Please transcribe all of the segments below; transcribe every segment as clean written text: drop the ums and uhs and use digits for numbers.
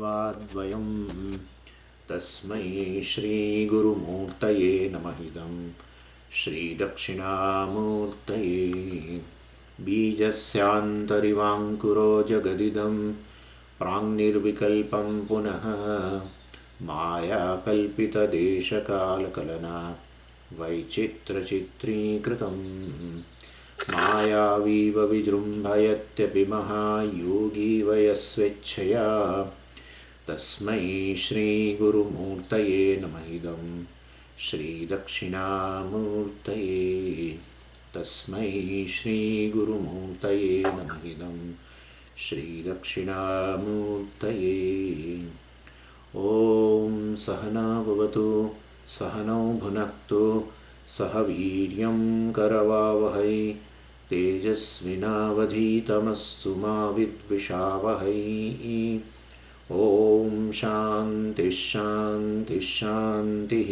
वाद्वयं तस्मै श्रीगुरुमूर्तये नमः। इदं श्रीदक्षिणामूर्तये बीजस्यान्तरिवाङ्कुरो जगदिदं प्राङ्निर्विकल्पं पुनः मायाकल्पितदेशकालकलना वैचित्रचित्रीकृतं मायावीव विजृम्भयत्यपि महायोगी वयस्वेच्छया तस्मै श्रीगुरुमूर्तये नमः। इदं श्रीदक्षिणामूर्तये तस्मै श्रीगुरुमूर्तये नमः। इदं श्रीदक्षिणामूर्तये। ॐ सहना भवतु सहनौ भुनक्तु सह वीर्यं करवावहै तेजस्विनावधीतमस्तु मा विद्विषावहै। ॐ शान्ति शान्ति शान्तिः।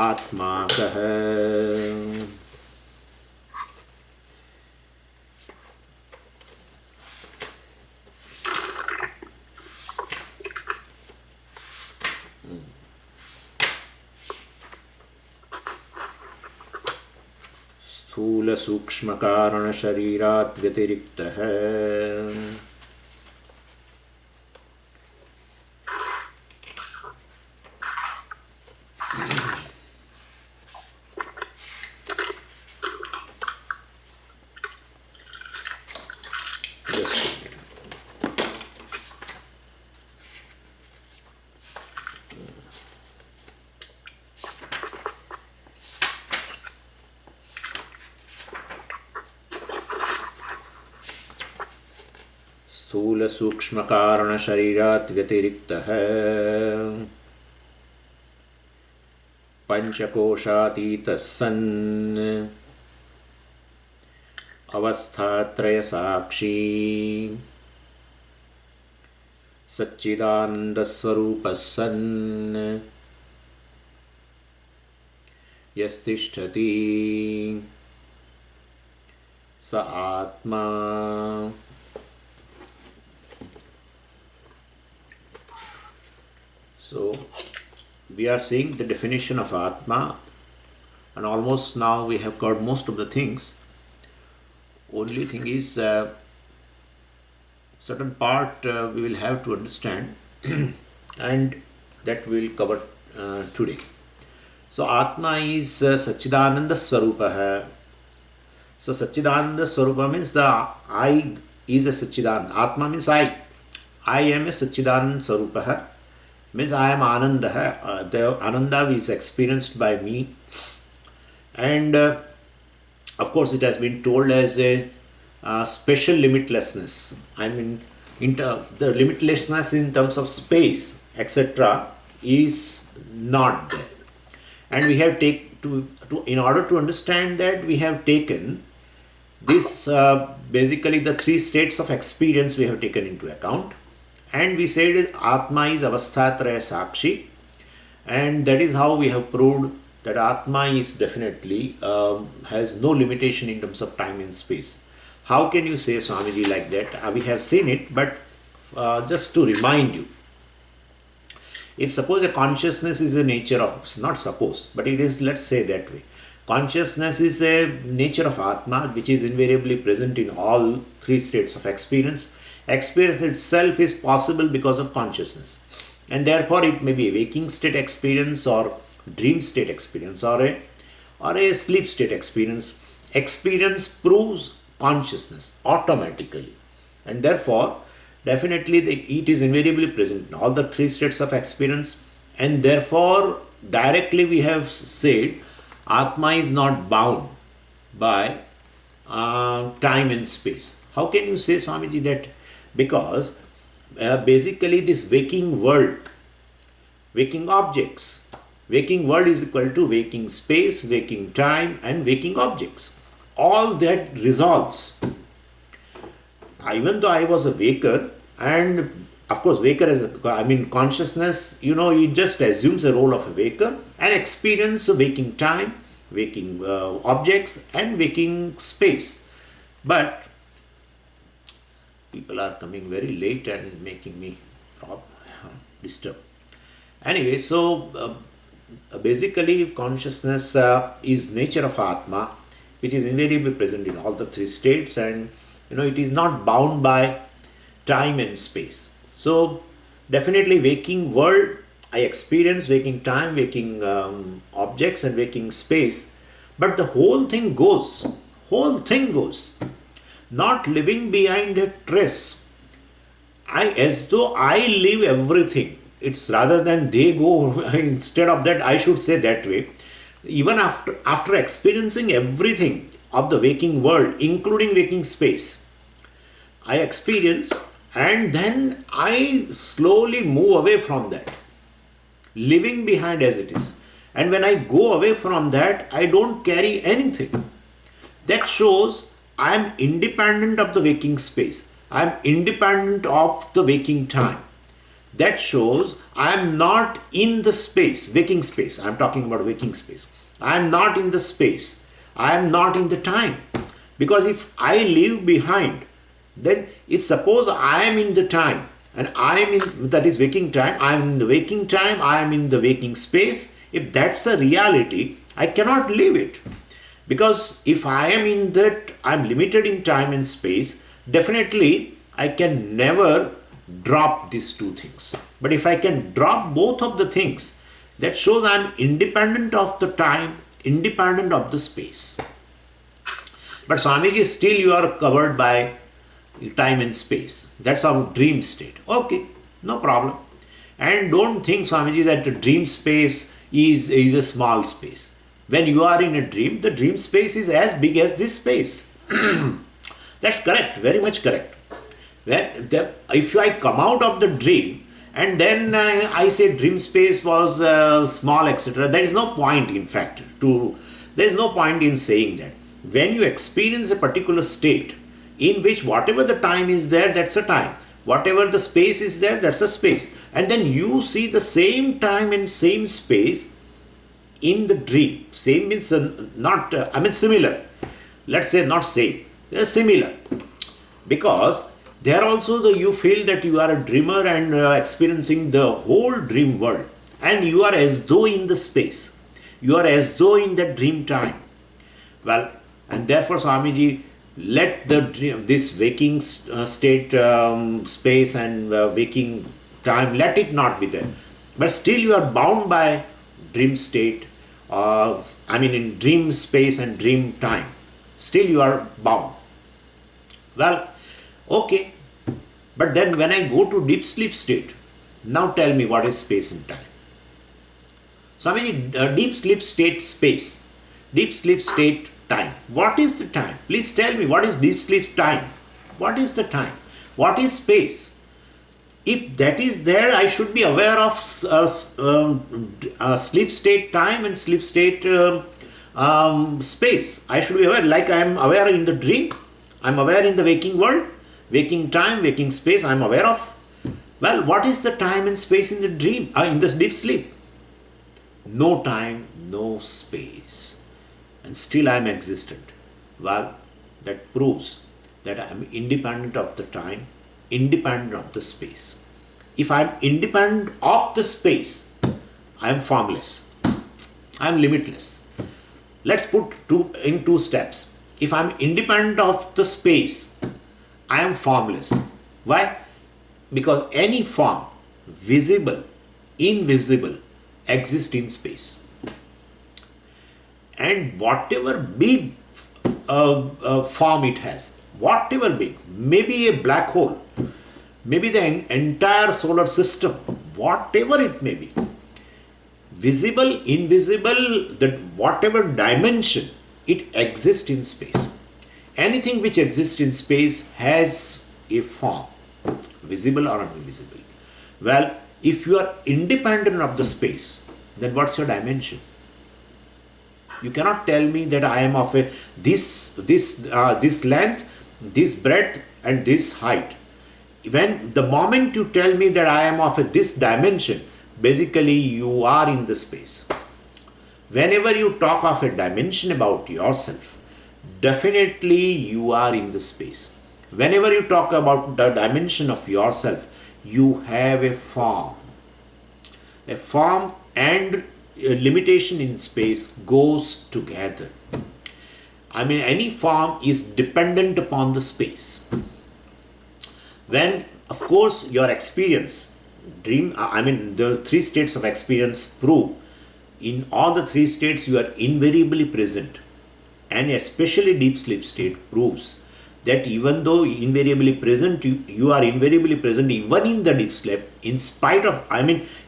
आत्मा कः? स्थूल सूक्ष्म कारण शरीरात् व्यतिरिक्तः स्थूल सूक्ष्म कारण शरीरात् व्यतिरिक्तः पंचकोशातीतः सन् अवस्थात्रय साक्षी सच्चिदानंद स्वरूपः सन् यस्तिष्ठति स आत्मा। So we are seeing the definition of Atma, and almost now we have covered most of the things. Only thing is certain part we will have to understand and that we will cover today. So Atma is Satchidananda Swarupa. So Satchidananda Swarupa means the I is a Satchidananda. Atma means I. I am a Satchidananda Swarupa. Means I am Ananda. The Ananda is experienced by me, and of course it has been told as a special limitlessness. I mean, the limitlessness in terms of space, etc., is not there, and we have in order to understand that, we have taken this basically the three states of experience we have taken into account. And we said that Atma is Avasthatraya Sakshi, and that is how we have proved that Atma is definitely has no limitation in terms of time and space. How can you say, Swamiji, like that? We have seen it, but just to remind you, if suppose a consciousness is a nature of, not suppose, but it is, let's say that way. Consciousness is a nature of Atma, which is invariably present in all three states of experience. Experience itself is possible because of consciousness, and therefore it may be a waking state experience or dream state experience or a sleep state experience. Experience proves consciousness automatically, and therefore definitely it is invariably present in all the three states of experience, and therefore directly we have said Atma is not bound by time and space. How can you say, Swamiji, that? Because basically this waking world, waking objects, waking world is equal to waking space, waking time, and waking objects. All that resolves. Even though I was a waker, and of course waker is, consciousness, it just assumes a role of a waker and experience waking time, waking objects, and waking space. But People are coming very late and making me disturb. Anyway, so basically consciousness is nature of Atma, which is invariably present in all the three states, and it is not bound by time and space. So definitely waking world, I experience waking time, waking objects and waking space, but the whole thing goes, not living behind a trace. As though I live everything. It's rather than they go. Instead of that, I should say that way. Even after experiencing everything of the waking world, including waking space, I experience, and then I slowly move away from that, living behind as it is. And when I go away from that, I don't carry anything. That shows I am independent of the waking space. I am independent of the waking time. That shows I am not in the space, waking space. I am talking about waking space. I am not in the space. I am not in the time. Because if I leave behind, then if suppose I am in the time and I am in, that is waking time, I am in the waking time, I am in the waking space, if that's a reality, I cannot leave it. Because if I am in that, I am limited in time and space, definitely I can never drop these two things. But if I can drop both of the things, that shows I am independent of the time, independent of the space. But Swamiji, still you are covered by time and space. That's our dream state. Okay, no problem. And don't think, Swamiji, that the dream space is a small space. When you are in a dream, the dream space is as big as this space. That's correct, very much correct. If I come out of the dream and then I say dream space was small, etc., there is no point, in fact, there is no point in saying that. When you experience a particular state in which whatever the time is there, that's a time. Whatever the space is there, that's a space. And then you see the same time and same space in the dream. Same means similar. Let's say not same. They're similar. Because there also you feel that you are a dreamer and experiencing the whole dream world. And you are as though in the space. You are as though in the dream time. Well, and therefore Swamiji, let this waking state, space and waking time, let it not be there. But still you are bound by dream state, in dream space and dream time. Still you are bound. Well, okay. But then when I go to deep sleep state, now tell me what is space and time. Swamiji, deep sleep state space, deep sleep state time. What is the time? Please tell me, what is deep sleep time? What is the time? What is space? If that is there, I should be aware of sleep state time and sleep state space. I should be aware, like I am aware in the dream, I am aware in the waking world, waking time, waking space, I am aware of. Well, what is the time and space in the dream, in this deep sleep? No time, no space. And still I am existent. Well, that proves that I am independent of the time, independent of the space. If I am independent of the space, I am formless. I am limitless. Let's put in two steps. If I am independent of the space, I am formless. Why? Because any form, visible, invisible, exists in space. And whatever big form it has, whatever big, maybe a black hole, maybe the entire solar system, whatever it may be, visible, invisible, that whatever dimension, it exists in space. Anything which exists in space has a form, visible or invisible. Well, if you are independent of the space, then what's your dimension? You cannot tell me that I am of this length, this breadth and this height. When the moment you tell me that I am of this dimension, basically you are in the space. Whenever you talk of a dimension about yourself, definitely you are in the space. Whenever you talk about the dimension of yourself, you have a form. A form and a limitation in space goes together. I mean, any form is dependent upon the space. When, of course, your experience, the three states of experience prove in all the three states you are invariably present, and especially deep sleep state proves that even though invariably present, you are invariably present even in the deep sleep, in spite of,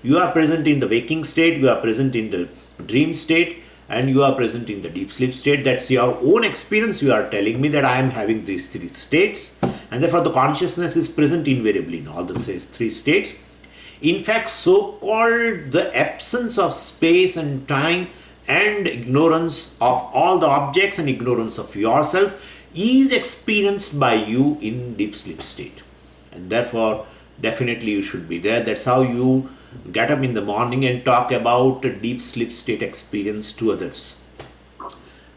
you are present in the waking state, you are present in the dream state, and you are present in the deep sleep state. That's your own experience. You are telling me that I am having these three states, and therefore the consciousness is present invariably in all the three states. In fact, so-called the absence of space and time and ignorance of all the objects and ignorance of yourself is experienced by you in deep sleep state. And therefore, definitely you should be there. That's how you get up in the morning and talk about a deep sleep state experience to others.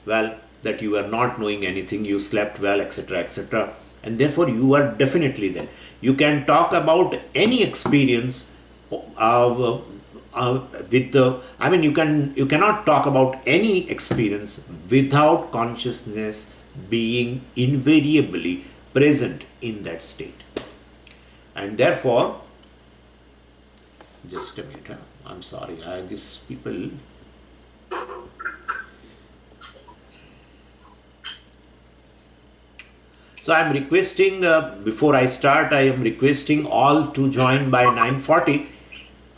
Well, that you are not knowing anything, you slept well, etc., etc. And therefore, you are definitely there. You can talk about any experience you cannot talk about any experience without consciousness being invariably present in that state. And therefore, just a minute, I'm sorry, these people. So I am requesting, before I start, I am requesting all to join by 9:40.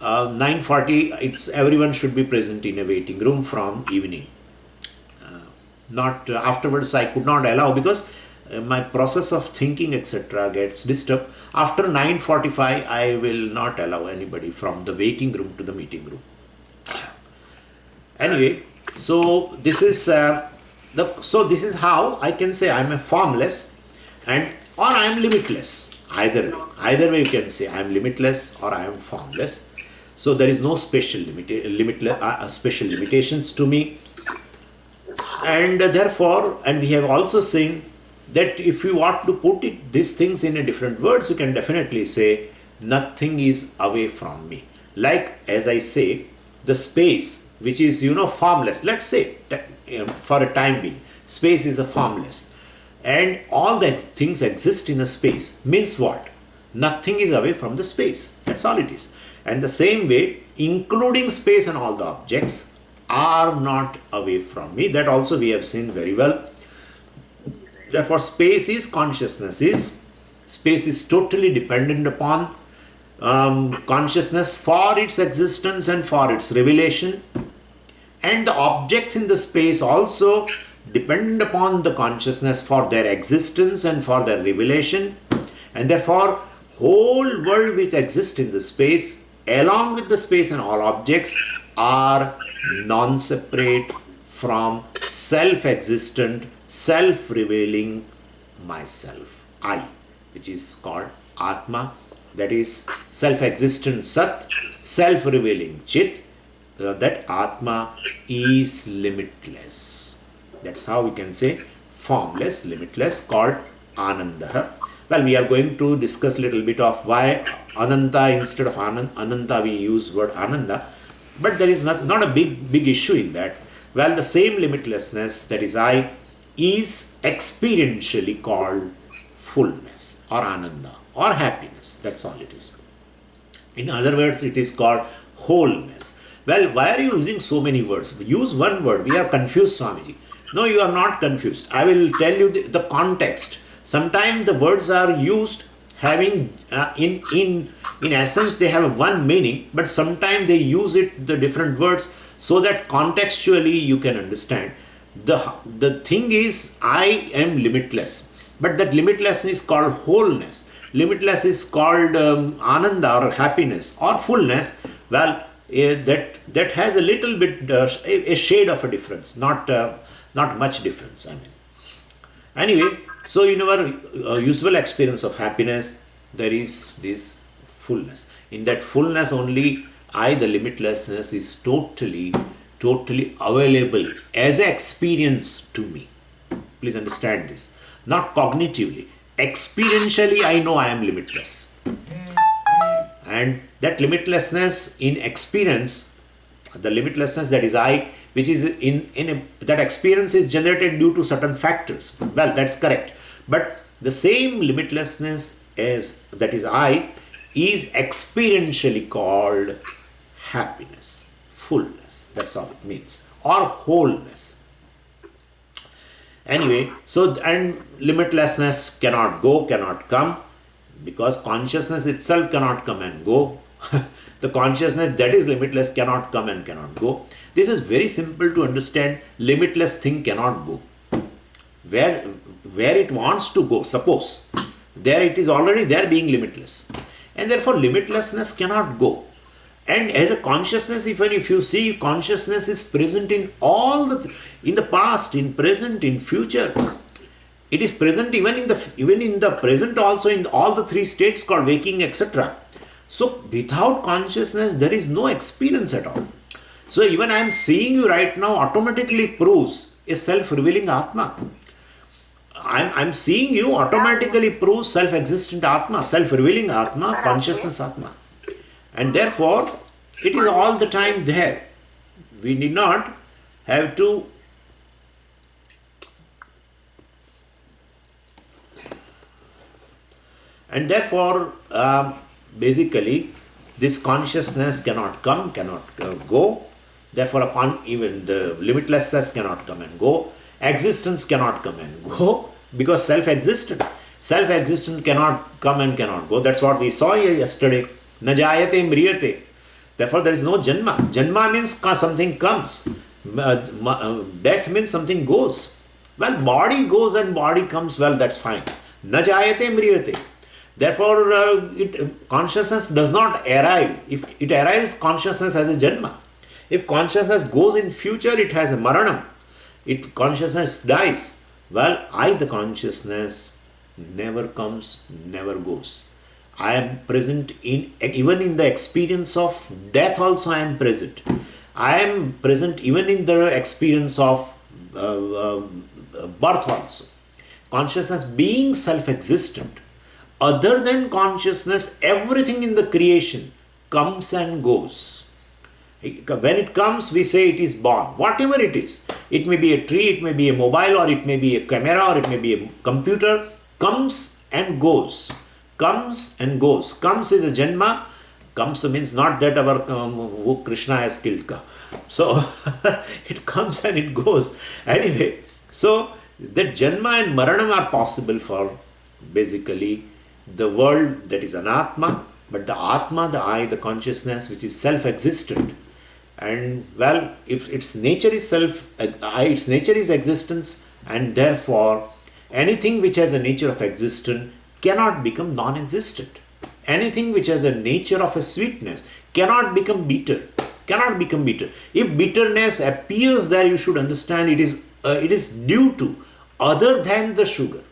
9:40, everyone should be present in a waiting room from evening. Not afterwards, I could not allow because my process of thinking, etc., gets disturbed. After 9:45, I will not allow anybody from the waiting room to the meeting room. Anyway, so this is this is how I can say I am a formless or I am limitless. Either way, you can say I am limitless or I am formless. So there is no special limitations to me. And therefore, and we have also seen that if you want to put these things in a different words, you can definitely say nothing is away from me. Like, as I say, the space, which is, formless. Let's say, for a time being, space is a formless. And all the things exist in a space. Means what? Nothing is away from the space. That's all it is. And the same way, including space and all the objects, are not away from me. That also we have seen very well. Therefore, space is consciousness. Space is totally dependent upon consciousness for its existence and for its revelation. And the objects in the space also depend upon the consciousness for their existence and for their revelation. And therefore, whole world which exists in the space, along with the space and all objects, are non-separate from self-existent, self-revealing myself, I, which is called Atma, that is self-existent Sat, self-revealing Chit. That Atma is limitless. That's how we can say formless, limitless, called Ananda. Well, we are going to discuss a little bit of why Ananta instead of Ananta we use word Ananda. But there is not a big issue in that. Well, the same limitlessness, that is I, is experientially called fullness or Ananda or happiness. That's all it is. In other words, it is called wholeness. Well, why are you using so many words? Use one word. We are confused, Swamiji. No, you are not confused. I will tell you the context. Sometimes the words are used having in essence they have one meaning, but sometimes they use the different words so that contextually you can understand. The thing is, I am limitless, but that limitless is called wholeness. Limitless is called Ananda or happiness or fullness. Well, that has a little bit a shade of a difference, not much difference. Anyway, so in our usual experience of happiness, there is this fullness. In that fullness only, I, the limitlessness, is totally available as an experience to me. Please understand this. Not cognitively, experientially I know I am limitless. And that limitlessness in experience, the limitlessness that is I, which is that experience is generated due to certain factors. Well, that's correct. But the same limitlessness that is I is experientially called happiness, fullness. That's all it means. Or wholeness. Anyway, so, and limitlessness cannot go, cannot come, because consciousness itself cannot come and go. The consciousness that is limitless cannot come and cannot go. This is very simple to understand. Limitless thing cannot go. Where it wants to go, suppose, there it is already there being limitless. And therefore limitlessness cannot go. And as a consciousness, even if you see, consciousness is present in in the past, in present, in future. It is present even in the present also, in all the three states called waking, etc. So without consciousness, there is no experience at all. So even I am seeing you right now automatically proves a self-revealing Atma. I'm seeing you automatically proves self-existent Atma, self-revealing Atma, consciousness Atma. And therefore, it is all the time there. We need not have to and therefore, basically, this consciousness cannot come, cannot go. Therefore, even the limitlessness cannot come and go. Existence cannot come and go because self-existent. Self-existent cannot come and cannot go. That's what we saw here yesterday. Na jayate mriyate. Therefore, there is no janma. Janma means something comes. Death means something goes. Well, body goes and body comes. Well, that's fine. Na jayate mriyate. Therefore, consciousness does not arrive. If it arrives, consciousness has a janma. If consciousness goes in future, it has a maranam. Consciousness dies. Well, the consciousness, never comes, never goes. I am present even in the experience of death also I am present. I am present even in the experience of birth also. Consciousness being self-existent. Other than consciousness, everything in the creation comes and goes. When it comes, we say it is born. Whatever it is. It may be a tree, it may be a mobile, or it may be a camera, or it may be a computer. Comes and goes. Comes and goes. Comes is a janma. Comes means not that our who Krishna has killed. So, it comes and it goes. Anyway, so that janma and maranam are possible for basically the world that is anatma, but the atma, the I, the consciousness which is self-existent. And well, if its nature is its nature is existence, and therefore anything which has a nature of existence cannot become non-existent. Anything which has a nature of a sweetness cannot become bitter. Cannot become bitter. If bitterness appears there, you should understand it is due to other than the sugar.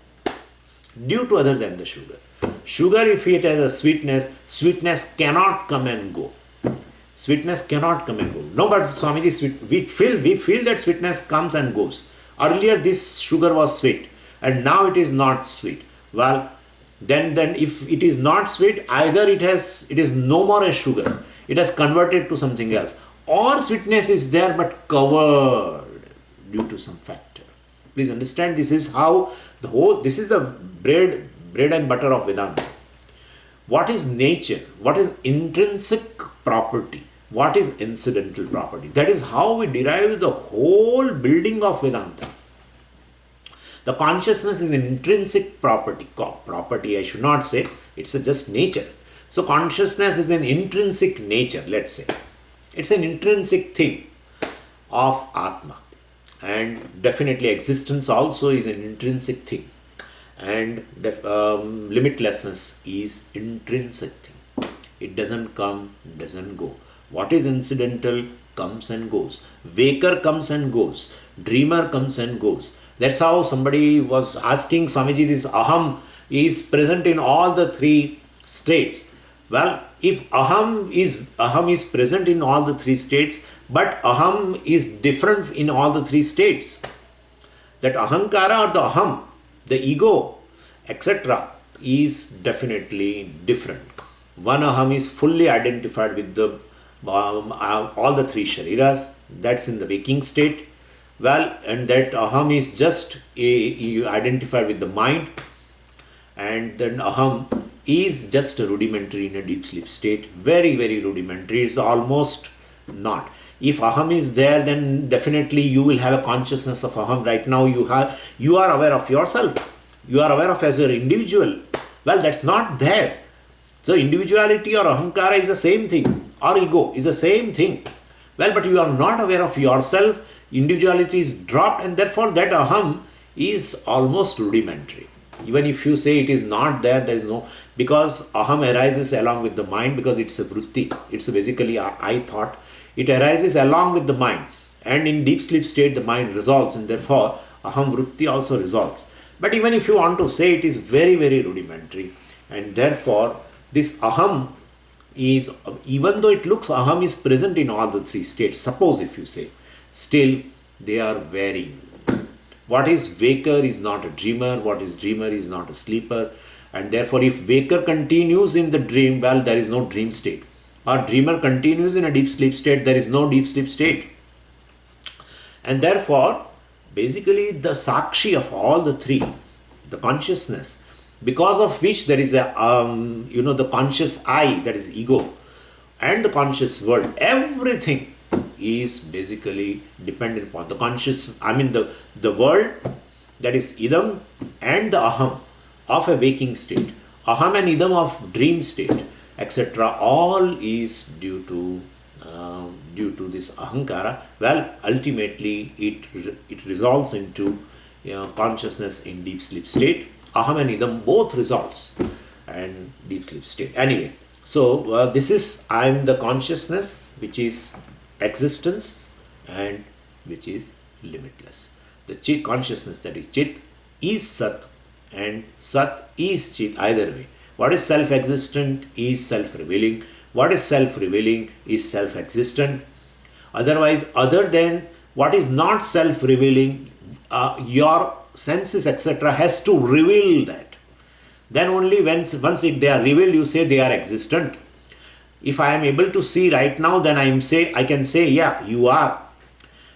Due to other than the sugar. Sugar, if it has a sweetness, sweetness cannot come and go. Sweetness cannot come and go. No, but Swamiji, we feel that sweetness comes and goes. Earlier this sugar was sweet and now it is not sweet. Well, then if it is not sweet, either it is no more a sugar. It has converted to something else. Or sweetness is there but covered due to some factor. Please understand, this is how this is the bread and butter of Vedanta. What is nature? What is intrinsic property? What is incidental property? That is how we derive the whole building of Vedanta. The consciousness is an intrinsic property. Property, I should not say. It's just nature. So consciousness is an intrinsic nature, let's say. It's an intrinsic thing of Atma. And definitely existence also is an intrinsic thing. And limitlessness is intrinsic thing. It doesn't come, doesn't go. What is incidental comes and goes. Waker comes and goes. Dreamer comes and goes. That's how somebody was asking Swamiji, this aham is present in all the three states. Well, if aham is present in all the three states, but aham is different in all the three states. That ahankara or the aham, the ego, etc., is definitely different. One aham is fully identified with the all the three shariras, that's in the waking state. Well, and that aham is just identified with the mind, and then aham is just a rudimentary in a deep sleep state, very, very rudimentary. It's almost not. If aham is there, then definitely you will have a consciousness of aham. Right now you are aware of yourself, you are aware of as your individual. Well, that's not there. So individuality or ahankara is the same thing, or ego is the same thing. Well, but you are not aware of yourself, individuality is dropped, and therefore that aham is almost rudimentary. Even if you say it is not there, there is no, because aham arises along with the mind, because it's a vritti, it's basically I thought. It arises along with the mind, and in deep sleep state the mind resolves, and therefore aham vritti also resolves. But even if you want to say, it is very, very rudimentary, and therefore this aham is, even though it looks aham is present in all the three states, suppose if you say, still they are varying. What is waker is not a dreamer, what is dreamer is not a sleeper, and therefore if waker continues in the dream, well, there is no dream state, or dreamer continues in a deep sleep state, there is no deep sleep state. And therefore basically the sakshi of all the three, the consciousness, because of which there is a the conscious I, that is ego, and the conscious world, everything is basically dependent upon the conscious, the world, that is idam, and the aham of a waking state, aham and idam of dream state, etc., all is due to this ahankara. Well, ultimately it resolves into consciousness in deep sleep state. Aham and idam both results and deep sleep state. Anyway, so this is, I am the consciousness which is existence and which is limitless. The chit consciousness, that is chit, is sat, and sat is chit, either way. What is self-existent is self-revealing. What is self-revealing is self-existent. Otherwise, other than what is not self-revealing, your senses, etc., has to reveal that. Then only once they are revealed, you say they are existent. If I am able to see right now, then I can say, yeah, you are.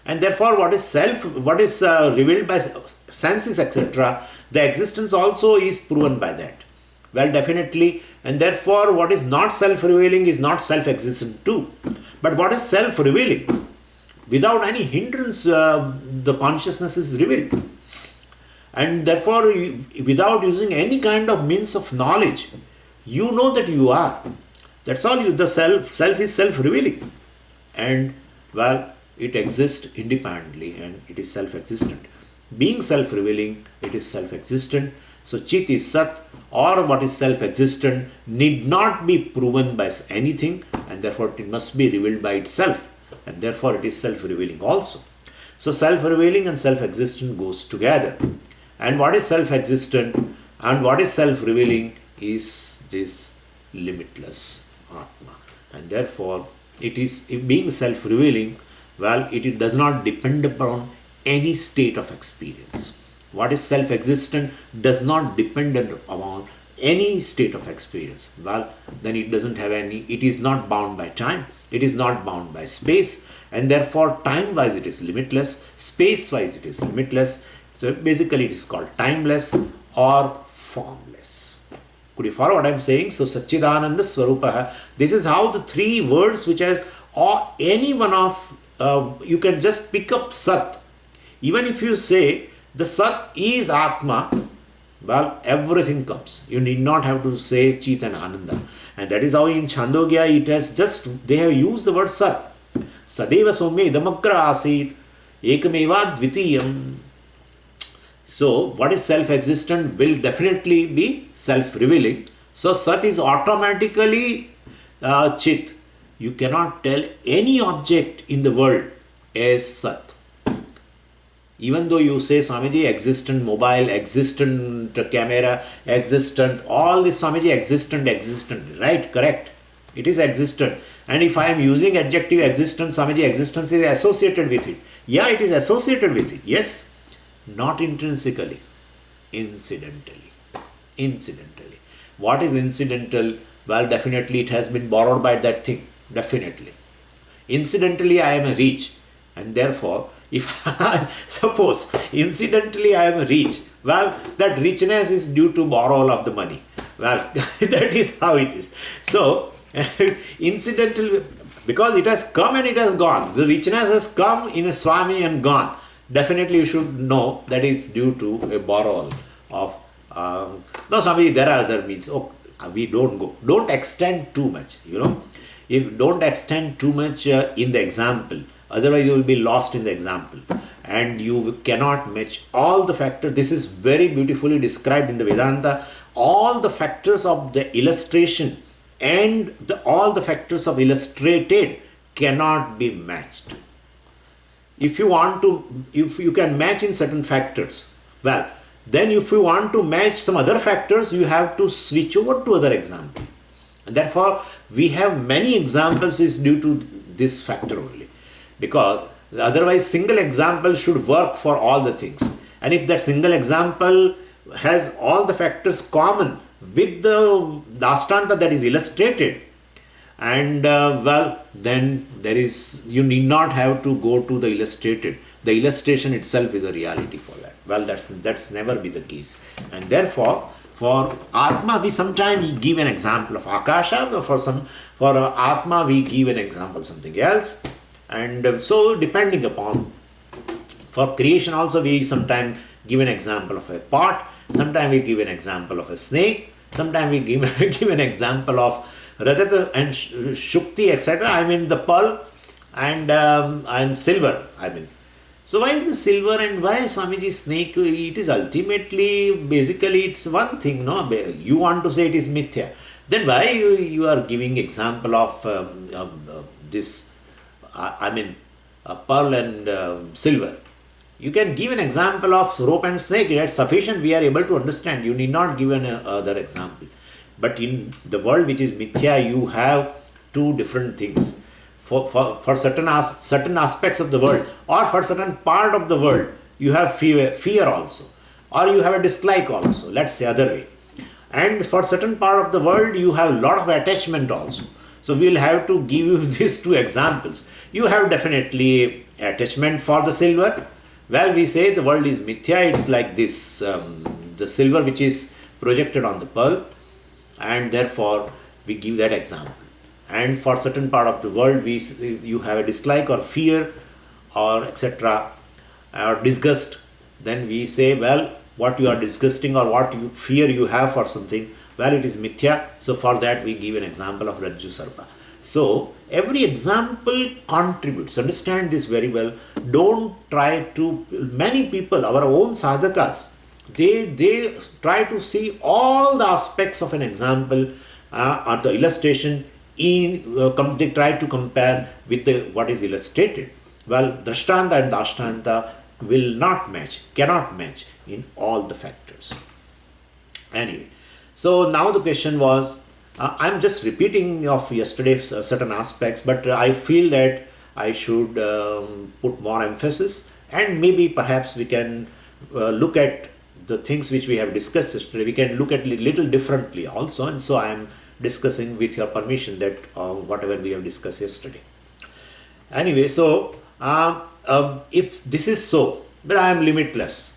And therefore, what is revealed by senses, etc., the existence also is proven by that. Well, definitely. And therefore, what is not self-revealing is not self-existent too. But what is self-revealing? Without any hindrance, the consciousness is revealed. And therefore, without using any kind of means of knowledge, you know that you are. That's all. The self is self-revealing. And, well, it exists independently and it is self-existent. Being self-revealing, it is self-existent. So chit is sat, or what is self-existent, need not be proven by anything, and therefore it must be revealed by itself, and therefore it is self-revealing also. So self-revealing and self-existent goes together. And what is self-existent and what is self-revealing is this limitless Atma. And therefore it is, being self-revealing, well, it does not depend upon any state of experience. What is self-existent does not depend upon any state of experience. Well, then it doesn't have any, it is not bound by time, it is not bound by space, and therefore time-wise it is limitless, space-wise it is limitless. So basically it is called timeless or formless. Could you follow what I am saying? So Satchidananda Swarupaha, this is how the three words which has, or any one of, you can just pick up Sat. Even if you say the Sat is Atma, well, everything comes. You need not have to say Chit and Ananda. And that is how in Chandogya it has just, they have used the word Sat. Sadeva Somya Idamagra Asit Ekameva Dvitiyam. So what is self-existent will definitely be self-revealing. So Sat is automatically Chit. You cannot tell any object in the world as Sat. Even though you say, Swamiji, existent mobile, existent camera, existent, all this, Swamiji, existent, right? Correct. It is existent. And if I am using adjective existent, Swamiji, existence is associated with it. Yeah, it is associated with it. Yes. Not intrinsically, incidentally. Incidentally. What is incidental? Well, definitely it has been borrowed by that thing. Definitely. Incidentally, I am rich, and therefore, if I suppose incidentally I am rich, well, that richness is due to borrowal of the money. Well, that is how it is. So, incidental, because it has come and it has gone. The richness has come in a Swami and gone. Definitely, you should know that is due to a borrowal of. No, Swami, there are other means. Oh, we don't go. Don't extend too much. If don't extend too much in the example, otherwise you will be lost in the example, and you cannot match all the factors. This is very beautifully described in the Vedanta. All the factors of the illustration and all the factors of illustrated cannot be matched. If you can match in certain factors, well, then if you want to match some other factors, you have to switch over to other example. And therefore, we have many examples is due to this factor only. Because otherwise, single example should work for all the things. And if that single example has all the factors common with the Dashtanta that is illustrated, and then you need not have to go to the illustrated. The illustration itself is a reality for that. Well, that's never be the case. And therefore, for Atma, we sometimes give an example of Akasha, for Atma, we give an example of something else. And so, depending upon, for creation also, we sometimes give an example of a pot, sometimes we give an example of a snake, sometimes we give an example of Rajata and Shukti, etc. I mean, the pearl and silver, I mean. So why the silver and why Swamiji snake? It is ultimately, basically it's one thing, no? You want to say it is mithya. Then why you are giving example of this, pearl and silver? You can give an example of rope and snake. That's sufficient. We are able to understand. You need not give an other example. But in the world which is mithya, you have two different things. For certain aspects of the world, or for certain part of the world, you have fear also, or you have a dislike also, let's say other way. And for certain part of the world, you have a lot of attachment also. So we will have to give you these two examples. You have definitely attachment for the silver. Well, we say the world is mithya, it's like this, the silver which is projected on the pearl, and therefore we give that example. And for certain part of the world, you have a dislike or fear or etc. or disgust, then we say, well, what you are disgusting or what fear you have for something, well, it is mithya. So for that we give an example of Rajju Sarpa. So every example contributes. Understand this very well. Don't try to, many people, our own sadhakas, they try to see all the aspects of an example or the illustration they try to compare with what is illustrated. Well, Drishtanta and Dashtanta will not match, cannot match in all the factors. Anyway, so now the question was, I'm just repeating of yesterday's certain aspects, but I feel that I should put more emphasis, and maybe perhaps we can look at the things which we have discussed yesterday. We can look at it little differently also, and so I am discussing with your permission that whatever we have discussed yesterday. Anyway, so if this is so, but I am limitless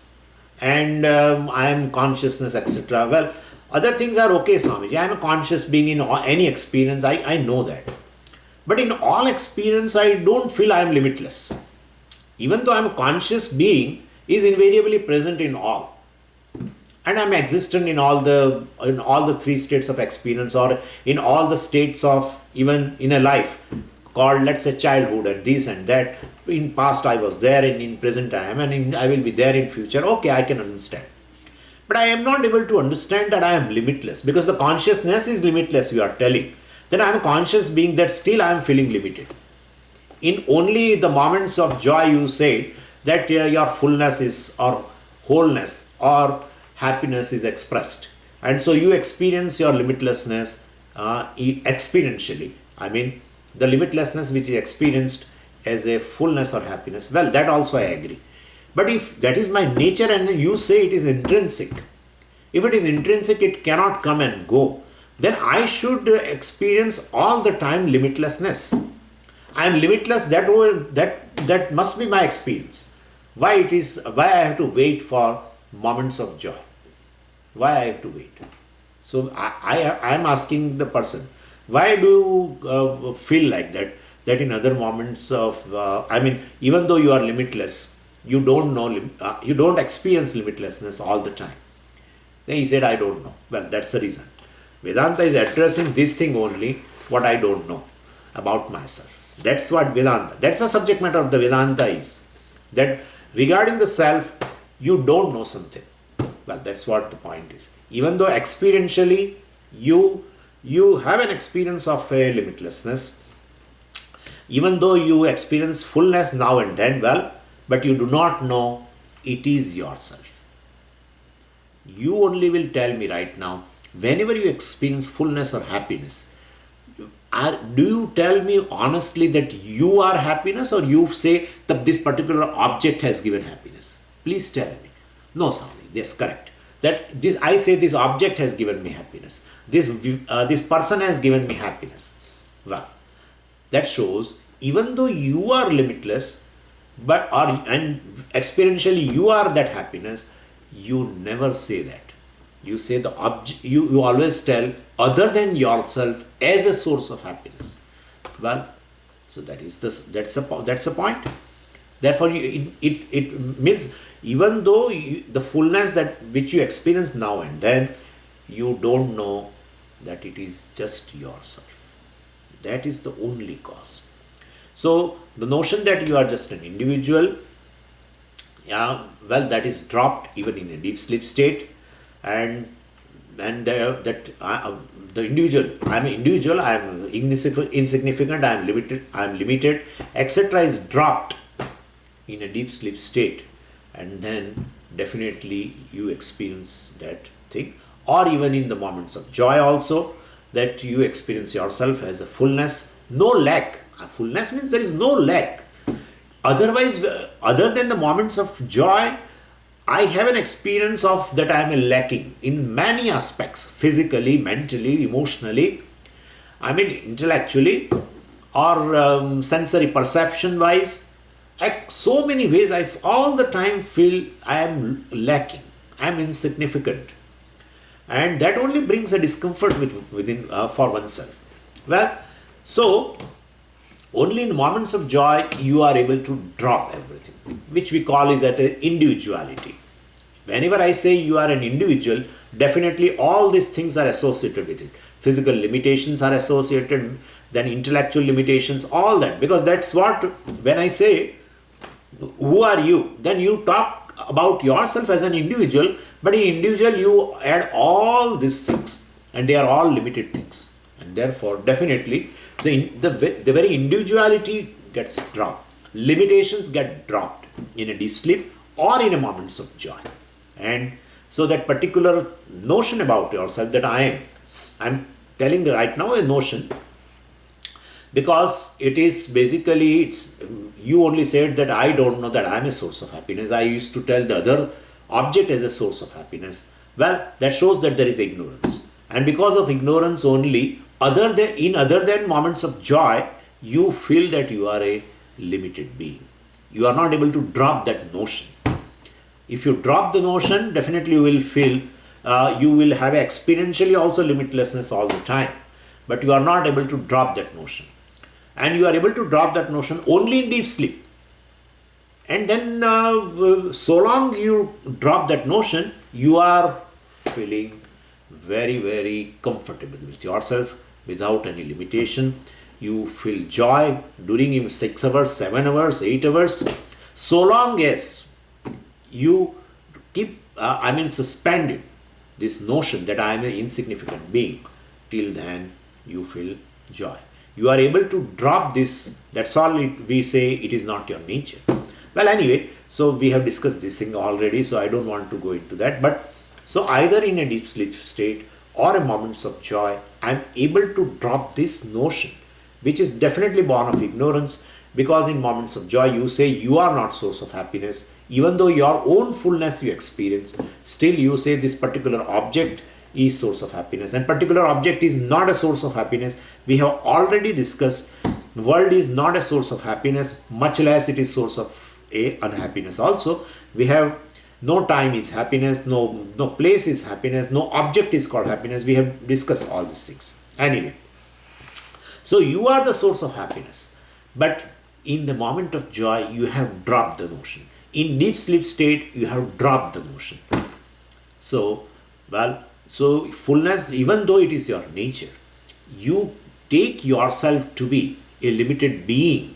and I am consciousness, etc. Well, other things are okay, Swamiji. I am a conscious being in any experience. I know that. But in all experience, I don't feel I am limitless. Even though I am a conscious being, is invariably present in all. And I am existent in all the three states of experience, or in all the states of even in a life called, let's say, childhood and this and that. In past I was there, and in present I am, and I will be there in future. Okay, I can understand. But I am not able to understand that I am limitless, because the consciousness is limitless, you are telling. Then I am a conscious being, that still I am feeling limited. In only the moments of joy you say that your fullness is, or wholeness, or happiness is expressed, and so you experience your limitlessness experientially. I mean, the limitlessness which is experienced as a fullness or happiness. Well, that also I agree. But if that is my nature and you say it is intrinsic, if it is intrinsic, it cannot come and go, then I should experience all the time limitlessness. I am limitless, that must be my experience. Why I have to wait for moments of joy? Why I have to wait? So I am asking the person, why do you feel like that? That in other moments of, even though you are limitless, you don't know, you don't experience limitlessness all the time. Then he said, I don't know. Well, that's the reason. Vedanta is addressing this thing only, what I don't know about myself. That's what Vedanta, that's the subject matter of the Vedanta is. That regarding the self, you don't know something. Well, that's what the point is. Even though experientially you have an experience of a limitlessness, even though you experience fullness now and then, well, but you do not know it is yourself. You only will tell me right now, whenever you experience fullness or happiness, do you tell me honestly that you are happiness, or you say that this particular object has given happiness? Please tell me. No, Swami, yes, correct. That this, I say this object has given me happiness. This person has given me happiness. Well, that shows even though you are limitless, and experientially you are that happiness, you never say that. You say the object, you always tell other than yourself as a source of happiness. Well, so that's a point. Therefore, it means even though the fullness that which you experience now and then, you don't know that it is just yourself. That is the only cause. So the notion that you are just an individual, that is dropped even in a deep sleep state, and the individual, I am an individual, I am insignificant, I am limited, etc. is dropped in a deep sleep state, and then definitely you experience that thing. Or even in the moments of joy also, that you experience yourself as a fullness, no lack. A fullness means there is no lack. Otherwise, other than the moments of joy, I have an experience of that I am lacking in many aspects, physically, mentally, emotionally, intellectually, or sensory perception wise. So many ways I all the time feel I am lacking, I am insignificant, and that only brings a discomfort within for oneself. Well, so only in moments of joy you are able to drop everything, which we call is that individuality. Whenever I say you are an individual, definitely all these things are associated with it. Physical limitations are associated, then intellectual limitations, all that. Because that's what, when I say, who are you? Then you talk about yourself as an individual, but in individual you add all these things, and they are all limited things. And therefore, definitely, the very individuality gets dropped. Limitations get dropped in a deep sleep or in a moments of joy. And so that particular notion about yourself that I'm telling right now a notion, because it is basically, you only said that I don't know that I am a source of happiness. I used to tell the other object as a source of happiness. Well, that shows that there is ignorance. And because of ignorance only, other than moments of joy, you feel that you are a limited being. You are not able to drop that notion. If you drop the notion, definitely you will feel, you will have experientially also limitlessness all the time. But you are not able to drop that notion. And you are able to drop that notion only in deep sleep. And then so long you drop that notion, you are feeling very, very comfortable with yourself without any limitation. You feel joy during even 6 hours, 7 hours, 8 hours. So long as you keep, suspended this notion that I am an insignificant being, till then you feel joy. You are able to drop this, that's all we say, it is not your nature. Well, anyway, so we have discussed this thing already, so I don't want to go into that. But so either in a deep sleep state or a moments of joy, I am able to drop this notion, which is definitely born of ignorance, because in moments of joy you say you are not source of happiness. Even though your own fullness you experience, still you say this particular object is source of happiness, and particular object is not a source of happiness. We have already discussed world is not a source of happiness, much less it is source of a unhappiness also. We have no time is happiness, no place is happiness, no object is called happiness. We have discussed all these things. Anyway, so you are the source of happiness, but in the moment of joy you have dropped the notion. In deep sleep state you have dropped the notion. So so fullness, even though it is your nature, you take yourself to be a limited being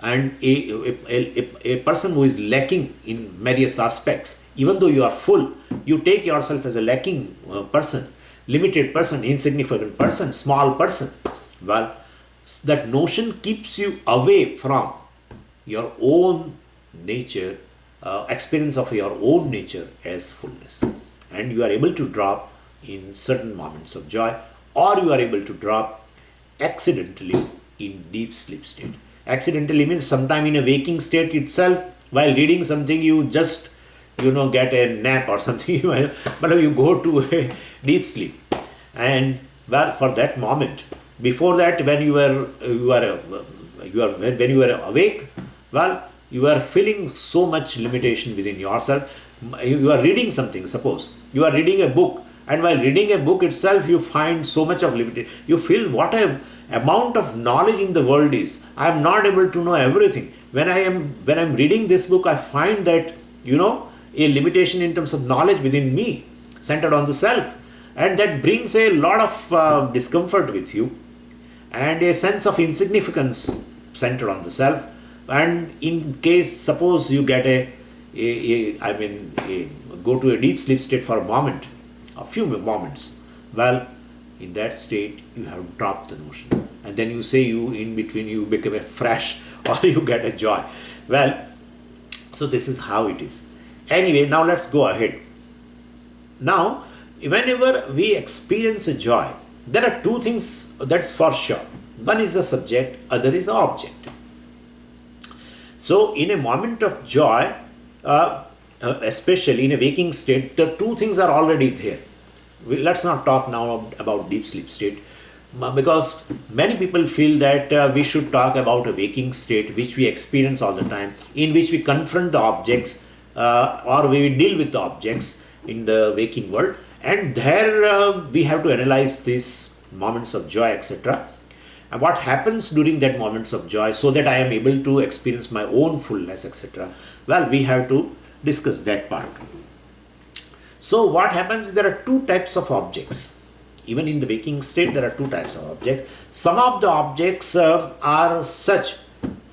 and a person who is lacking in various aspects. Even though you are full, you take yourself as a lacking person, limited person, insignificant person, small person. Well, that notion keeps you away from your own nature, experience of your own nature as fullness. And you are able to drop in certain moments of joy, or you are able to drop accidentally in deep sleep state. Accidentally means sometime in a waking state itself, while reading something, you just get a nap or something, but you go to a deep sleep. And for that moment, before that, when you were awake, you were feeling so much limitation within yourself. You are reading something, suppose you are reading a book, and while reading a book itself you find so much of limitation. You feel what a amount of knowledge in the world is. I am not able to know everything. When I am reading this book, I find that a limitation in terms of knowledge within me, centered on the self, and that brings a lot of discomfort with you, and a sense of insignificance centered on the self. And in case, suppose you get go to a deep sleep state for a moment, a few moments, in that state you have dropped the notion, and then you say in between you become a fresh or you get a joy. So this is how it is. Anyway, now let's go ahead. Now, whenever we experience a joy, there are two things that's for sure. One is the subject, other is the object. So in a moment of joy, especially in a waking state, the two things are already there. Let's not talk now about deep sleep state, because many people feel that we should talk about a waking state which we experience all the time, in which we confront the objects or we deal with the objects in the waking world, and there we have to analyze these moments of joy, etc. And what happens during that moments of joy, so that I am able to experience my own fullness, etc. We have to discuss that part. So what happens, there are two types of objects. Even in the waking state, there are two types of objects. Some of the objects are such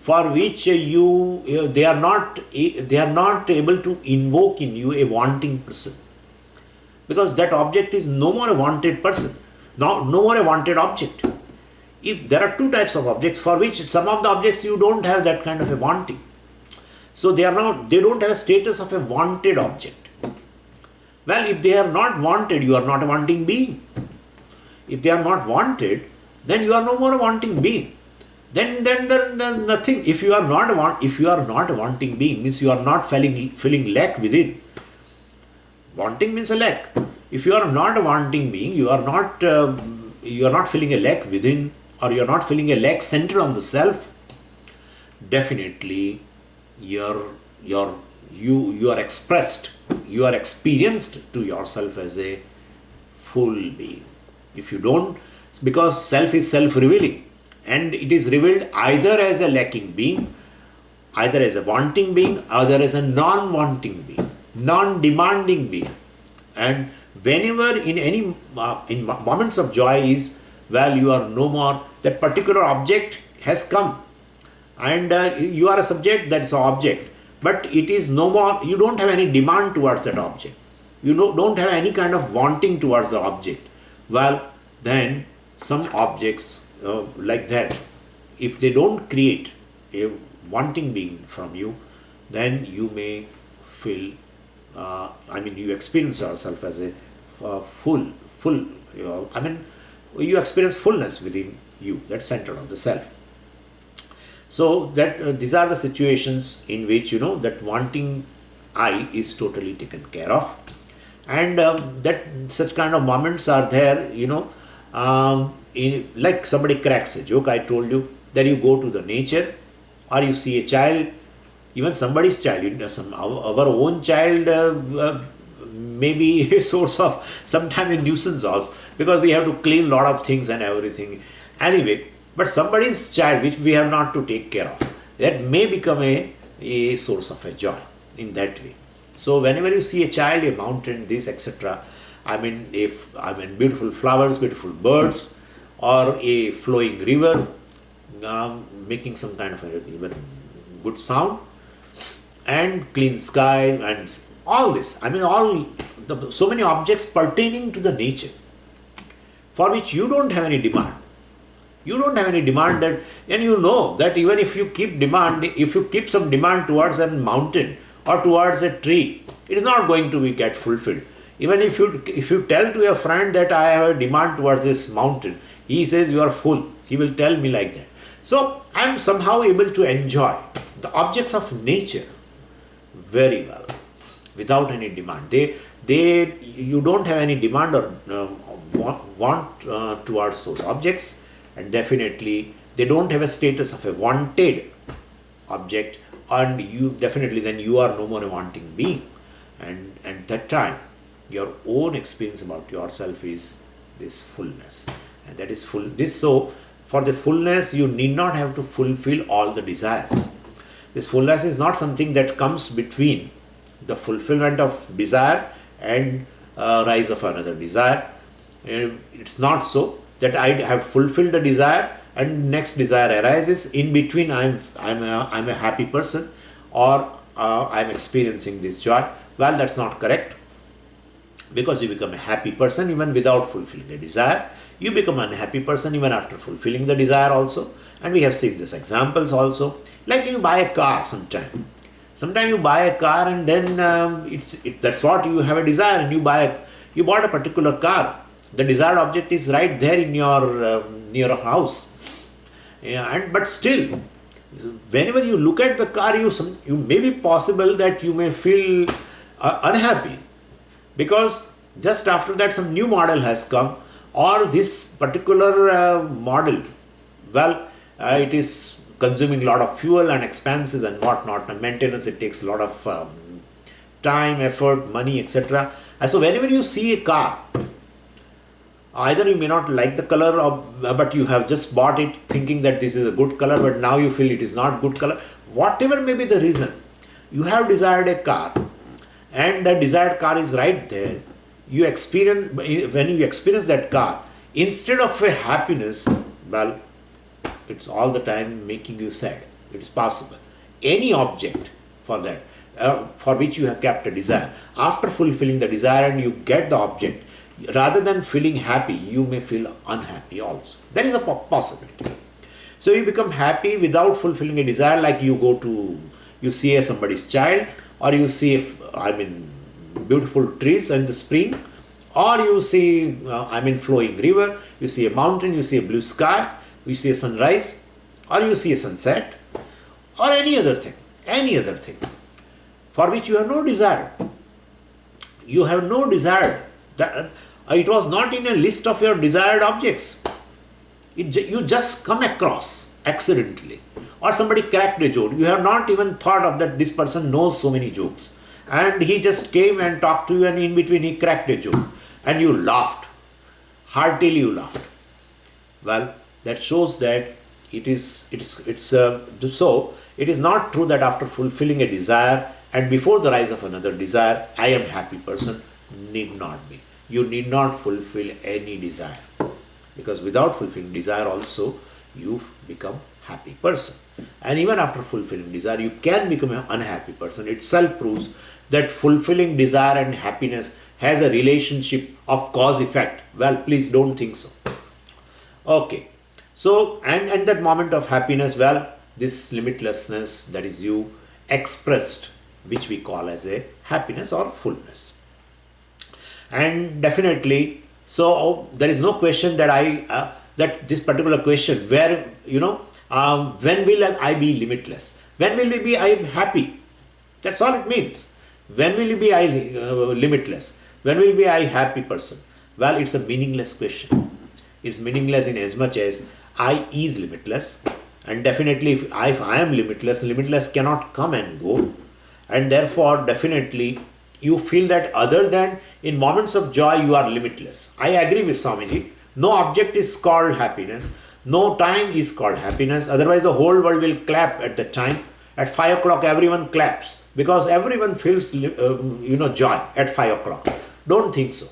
for which they are not able to invoke in you a wanting person, because that object is no more a wanted person, no more a wanted object. If there are two types of objects for which some of the objects you don't have that kind of a wanting, so they don't have a status of a wanted object. If they are not wanted, you are not a wanting being. If they are not wanted, then you are no more a wanting being. Then nothing. If you are not a wanting being, means you are not feeling lack within. Wanting means a lack. If you are not a wanting being, you are not feeling a lack within, or you are not feeling a lack centered on the self. Definitely, you are experienced to yourself as a full being. If you don't, because self is self-revealing, and it is revealed either as a lacking being, either as a wanting being, either as a non-wanting being, non-demanding being. And whenever in moments of joy is, you are no more, that particular object has come, and you are a subject, that's an object, but it is no more, you don't have any demand towards that object, you don't have any kind of wanting towards the object. Then some objects like that, if they don't create a wanting being from you, then you may feel, you experience yourself as a you experience fullness within you, that's centered on the self. So that these are the situations in which that wanting I is totally taken care of. And that such kind of moments are there, like somebody cracks a joke. I told you that you go to the nature, or you see a child, even somebody's child, our own child, may be a source of sometimes a nuisance also, because we have to clean a lot of things and everything. Anyway, but somebody's child which we have not to take care of, that may become a source of a joy in that way. So whenever you see a child, a mountain, this, etc., beautiful flowers, beautiful birds, or a flowing river, making some kind of even good sound, and clean sky, and all this. So many objects pertaining to the nature, for which you don't have any demand. You don't have any demand that, and you know that even if you keep some demand towards a mountain or towards a tree, it is not going to be get fulfilled. Even if you tell to your friend that I have a demand towards this mountain, he says you are full. He will tell me like that. So I am somehow able to enjoy the objects of nature very well without any demand. You don't have any demand or want towards those objects, and definitely they don't have a status of a wanted object, and then you are no more a wanting being. And at that time, your own experience about yourself is this fullness, and that is full. So for the fullness, you need not have to fulfill all the desires. This fullness is not something that comes between the fulfillment of desire and rise of another desire. It's not so that I have fulfilled a desire and next desire arises. In between, I'm a happy person, or I'm experiencing this joy. Well, that's not correct, because you become a happy person even without fulfilling a desire. You become an unhappy person even after fulfilling the desire also. And we have seen these examples also. Like you buy a car sometime. Sometimes you buy a car, and then that's what you have a desire, and you bought a particular car. The desired object is right there in your near a house. Yeah, but still, whenever you look at the car, you may be possible that you may feel unhappy, because just after that some new model has come, or this particular model, it is consuming a lot of fuel and expenses and whatnot, and maintenance, it takes a lot of time, effort, money, etc. And so whenever you see a car, either you may not like the color, but you have just bought it thinking that this is a good color, but now you feel it is not good color. Whatever may be the reason, you have desired a car, and the desired car is right there. When you experience that car, instead of a happiness, it's all the time making you sad. It is possible. Any object for that, for which you have kept a desire, after fulfilling the desire and you get the object, rather than feeling happy, you may feel unhappy also. That is a possibility. So you become happy without fulfilling a desire, like you see somebody's child, or you see, beautiful trees in the spring, or you see, flowing river, you see a mountain, you see a blue sky, you see a sunrise, or you see a sunset, or any other thing, for which you have no desire. You have no desire. It was not in a list of your desired objects. You just come across accidentally. Or somebody cracked a joke. You have not even thought of that this person knows so many jokes. And he just came and talked to you, and in between he cracked a joke. And you laughed. Heartily you laughed. Well, that shows that so it is not true that after fulfilling a desire and before the rise of another desire, I am happy person. Need not be. You need not fulfill any desire, because without fulfilling desire also you become happy person. And even after fulfilling desire, you can become an unhappy person. Itself proves that fulfilling desire and happiness has a relationship of cause-effect. Well, please don't think so. Okay. So, and that moment of happiness, this limitlessness, that is you expressed, which we call as a happiness or fullness. And definitely, so there is no question that that this particular question, where, when will I be limitless? When will I be happy? That's all it means. When will you be I limitless? When will be I happy person? Well, it's a meaningless question. It's meaningless in as much as I is limitless, and definitely if I am limitless, limitless cannot come and go, and therefore definitely you feel that other than in moments of joy you are limitless. I agree with Swamiji. No object is called happiness. No time is called happiness. Otherwise the whole world will clap at the time. At 5 o'clock everyone claps because everyone feels joy at 5 o'clock. Don't think so.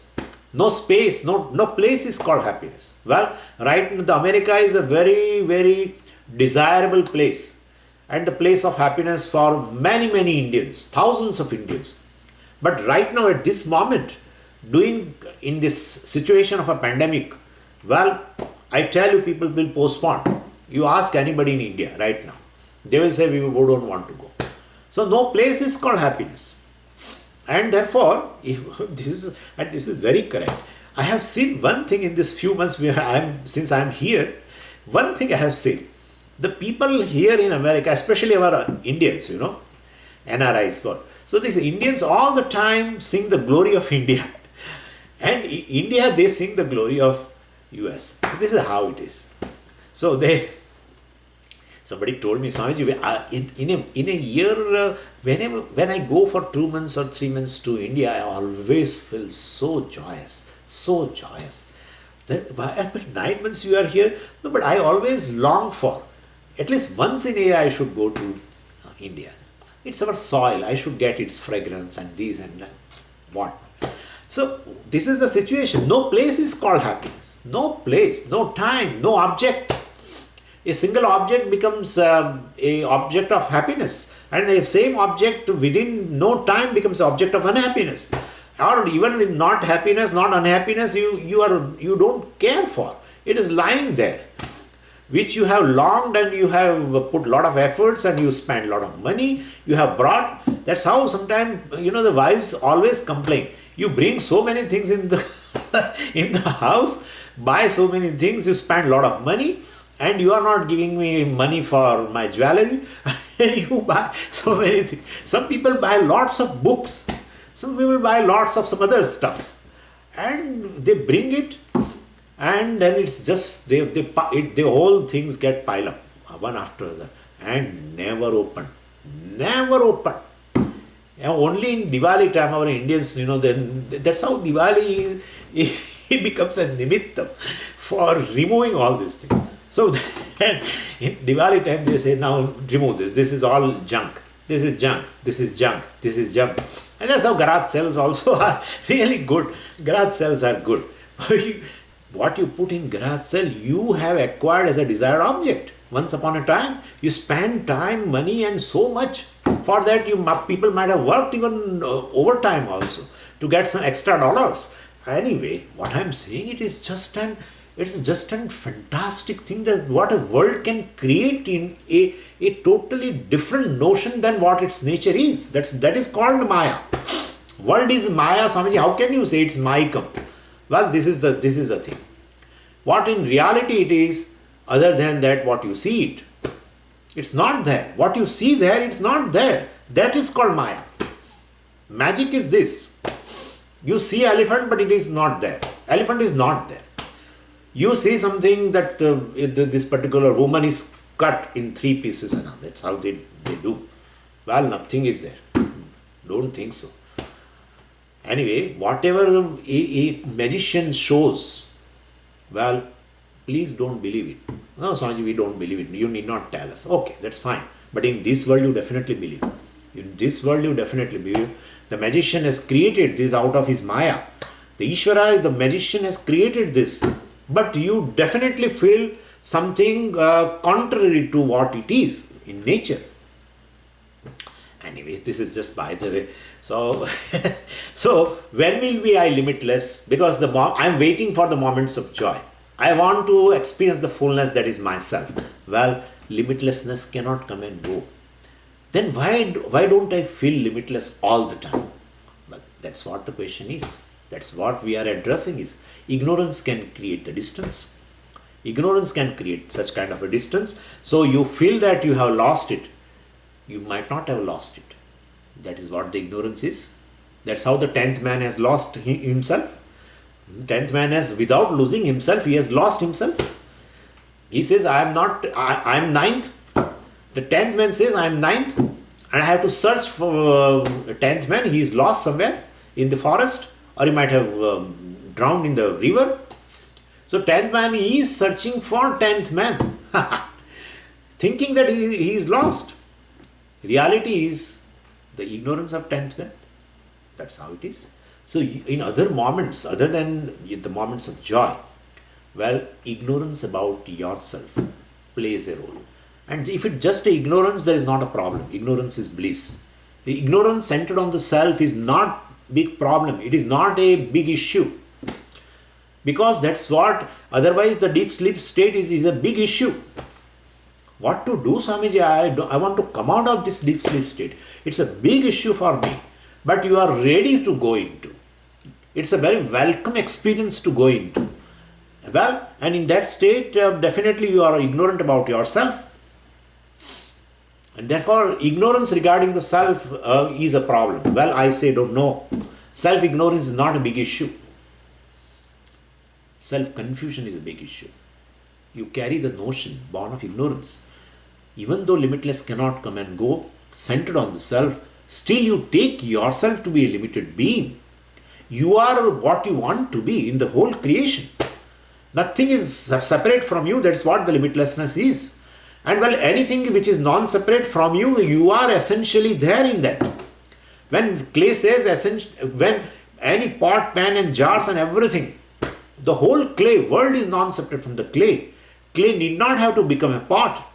No space, no place is called happiness. Well, right now the America is a very, very desirable place and the place of happiness for many, many Indians, thousands of Indians. But right now at this moment, doing in this situation of a pandemic, well, I tell you people will postpone. You ask anybody in India right now, they will say we don't want to go. So no place is called happiness. And therefore, if this is very correct. I have seen one thing in this few months since I am here. One thing I have seen: the people here in America, especially our Indians, NRIs. So these Indians all the time sing the glory of India, and India they sing the glory of US. This is how it is. So somebody told me, Swamiji, in a year, when I go for 2 months or 3 months to India, I always feel so joyous, so joyous. But 9 months you are here, no, but I always long for, at least once in a year I should go to India. It's our soil, I should get its fragrance and these and that, what. So this is the situation. No place is called happiness. No place, no time, no object. A single object becomes a object of happiness, and a same object within no time becomes object of unhappiness, or even not happiness, not unhappiness. You don't care for. It is lying there, which you have longed and you have put a lot of efforts and you spend a lot of money. You have brought. That's how sometimes the wives always complain. You bring so many things in the in the house, buy so many things. You spend a lot of money. And you are not giving me money for my jewelry, and you buy so many things. Some people buy lots of books, some people buy lots of some other stuff, and they bring it, and then it's just the whole things get piled up one after another and never open. Only in Diwali time, our Indians, then that's how Diwali it becomes a nimittam for removing all these things. So then in Diwali time they say, now remove this. This is all junk. This is junk. This is junk. This is junk. And that's how garage sales also are really good. Garage sales are good. What you put in garage sale, you have acquired as a desired object. Once upon a time, you spend time, money and so much. For that, people might have worked even overtime also to get some extra dollars. Anyway, what I'm saying, it's just an fantastic thing that what a world can create in a totally different notion than what its nature is. That is called Maya. World is Maya, Swamiji. How can you say it's Mayikam? Well, this is the thing. What in reality it is, other than that, what you see it, it's not there. What you see there, it's not there. That is called Maya. Magic is this. You see elephant, but it is not there. Elephant is not there. You see something that this particular woman is cut in 3 pieces and that's how they do. Well, nothing is there. Don't think so. Anyway, whatever a magician shows, well, please don't believe it. No, Swamiji, we don't believe it. You need not tell us. Okay, that's fine. But in this world, you definitely believe. In this world, you definitely believe. The magician has created this out of his Maya. The Ishvara, the magician, has created this. But you definitely feel something contrary to what it is in nature. Anyway, this is just by the way. So, so when will be I limitless? Because I'm waiting for the moments of joy. I want to experience the fullness that is myself. Well, limitlessness cannot come and go. Then why don't I feel limitless all the time? Well, that's what the question is. That's what we are addressing is. Ignorance can create the distance. Ignorance can create such kind of a distance. So you feel that you have lost it. You might not have lost it. That is what the ignorance is. That's how the 10th man has lost himself. 10th man has, without losing himself, he has lost himself. He says, I am ninth. The 10th man says, I am ninth. And I have to search for 10th man. He is lost somewhere in the forest, or he might have drowned in the river. So 10th man is searching for 10th man. Thinking that he is lost. Reality is the ignorance of 10th man. That's how it is. So in other moments, other than the moments of joy, well, ignorance about yourself plays a role. And if it's just ignorance, there is not a problem. Ignorance is bliss. The ignorance centered on the self is not big problem. It is not a big issue. Because that's what, otherwise the deep sleep state is a big issue. What to do, Swamiji? I want to come out of this deep sleep state. It's a big issue for me. But you are ready to go into. It's a very welcome experience to go into. Well, and in that state, definitely you are ignorant about yourself. And therefore, ignorance regarding the self is a problem. Well, I say, don't know. Self-ignorance is not a big issue. Self-confusion is a big issue. You carry the notion born of ignorance. Even though limitless cannot come and go, centered on the self, still you take yourself to be a limited being. You are what you want to be in the whole creation. Nothing is separate from you. That's what the limitlessness is. And well, anything which is non-separate from you, you are essentially there in that. When clay says, when any pot, pan and jars and everything, the whole clay world is non-separate from the clay. Clay need not have to become a pot.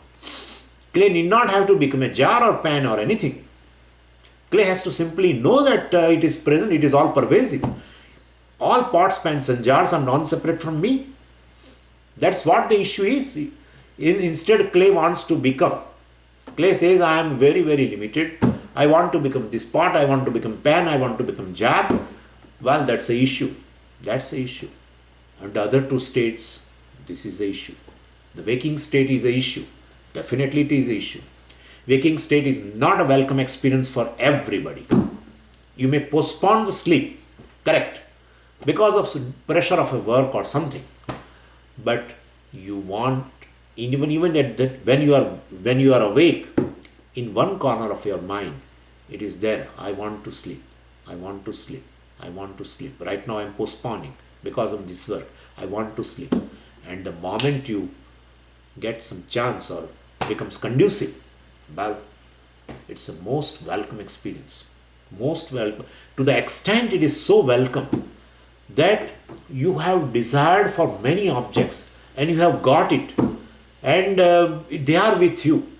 Clay need not have to become a jar or pan or anything. Clay has to simply know that it is present, it is all pervasive. All pots, pans and jars are non-separate from me. That's what the issue is. Instead, clay wants to become. Clay says, I am very, very limited. I want to become this pot, I want to become pan, I want to become jar. Well, that's the issue. That's the issue. And the other two states, this is the issue. The waking state is the issue. Definitely it is the issue. Waking state is not a welcome experience for everybody. You may postpone the sleep, correct, because of pressure of a work or something. But you want, even at that, when you are awake, in one corner of your mind, it is there. I want to sleep. I want to sleep. I want to sleep. Right now I am postponing because of this work. I want to sleep. And the moment you get some chance or becomes conducive, well, it's a most welcome experience. Most welcome. To the extent it is so welcome that you have desired for many objects and you have got it and they are with you.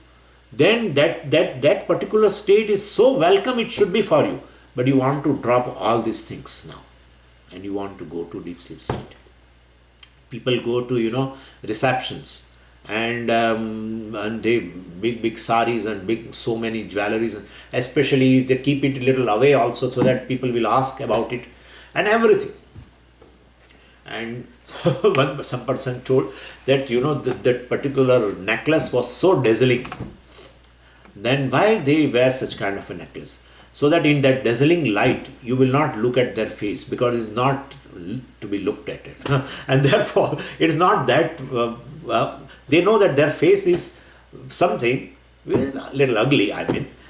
Then that particular state is so welcome, it should be for you. But you want to drop all these things now and you want to go to deep sleep state. People go to, receptions and they big saris and so many jewelries, and especially they keep it a little away also so that people will ask about it and everything. And some person told that that particular necklace was so dazzling. Then why they wear such kind of a necklace? So that in that dazzling light you will not look at their face, because it's not to be looked at it. And therefore it is not that they know that their face is something a little ugly,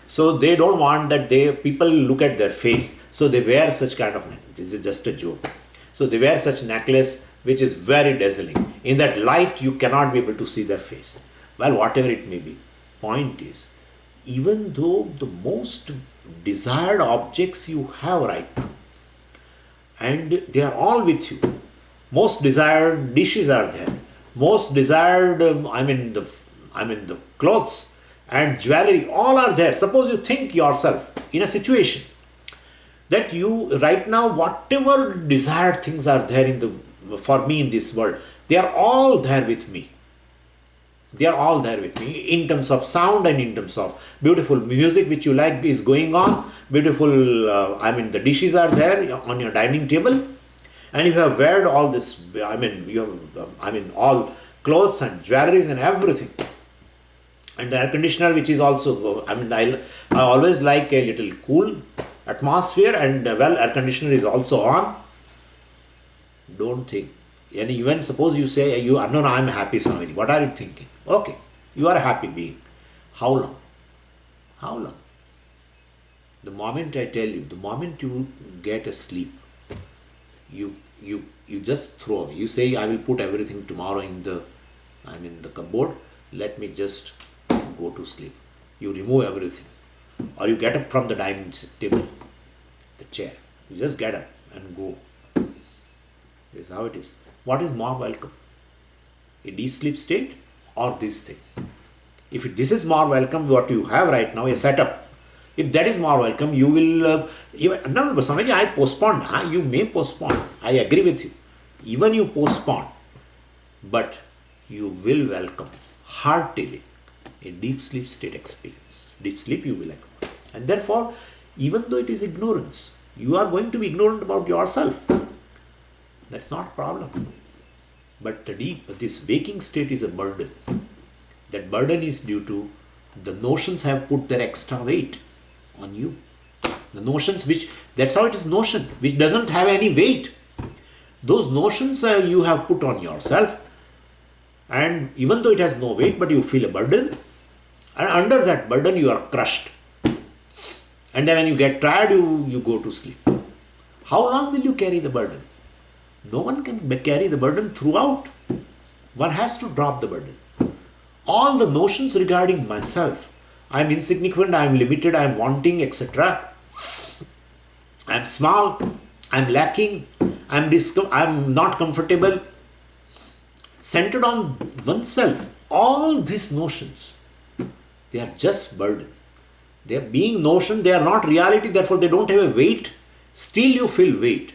so they don't want that people look at their face, so they wear such kind of necklace. This is just a joke. So they wear such necklace which is very dazzling. In that light you cannot be able to see their face. Well, whatever it may be, point is, even though the most desired objects you have right now, and they are all with you, most desired dishes are there, most desired the clothes and jewelry, all are there. Suppose you think yourself in a situation that you right now, whatever desired things are there for me in this world, they are all there with me. They are all there with me in terms of sound and in terms of beautiful music which you like is going on. Beautiful, the dishes are there on your dining table, and you have wear all this. All clothes and jewelries and everything. And the air conditioner, which is also, I mean, I always like a little cool atmosphere, and well, air conditioner is also on. Don't think. And even suppose you say, no, I'm happy, Swamiji. What are you thinking? Okay, you are a happy being. How long? How long? The moment I tell you, the moment you get a sleep, you just throw away. You say, I will put everything tomorrow in the cupboard. Let me just go to sleep. You remove everything. Or you get up from the dining table, the chair. You just get up and go. This is how it is. What is more welcome? A deep sleep state or this thing? If this is more welcome, what you have right now, a setup, if that is more welcome, you will, no, Swamiji, I postponed. You may postpone. I agree with you. Even you postpone, but you will welcome heartily a deep sleep state experience. Deep sleep you will welcome. And therefore, even though it is ignorance, you are going to be ignorant about yourself. That's not a problem. But this waking state is a burden. That burden is due to the notions have put their extra weight on you. The notions that's how it is notion, which doesn't have any weight. Those notions you have put on yourself, and even though it has no weight, but you feel a burden, and under that burden you are crushed. And then when you get tired, you go to sleep. How long will you carry the burden? No one can carry the burden throughout. One has to drop the burden. All the notions regarding myself, I am insignificant, I am limited, I am wanting, etc. I am small, I am lacking, I am not comfortable. Centered on oneself, all these notions, they are just burden. They are being notion, they are not reality, therefore they don't have a weight. Still you feel weight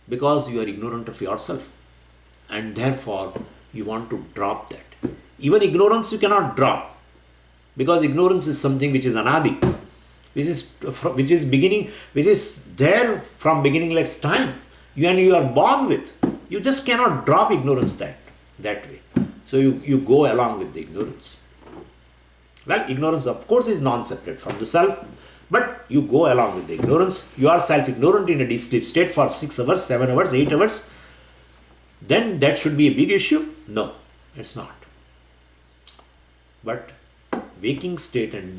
because you are ignorant of yourself, and therefore you want to drop that. Even ignorance you cannot drop, because ignorance is something which is anadi, which is there from beginningless time. You are born with. You just cannot drop ignorance that way. So you go along with the ignorance. Well, ignorance of course is non-separate from the self, but you go along with the ignorance. You are self-ignorant in a deep sleep state for 6 hours, 7 hours, 8 hours. Then that should be a big issue? No, it's not. But waking state and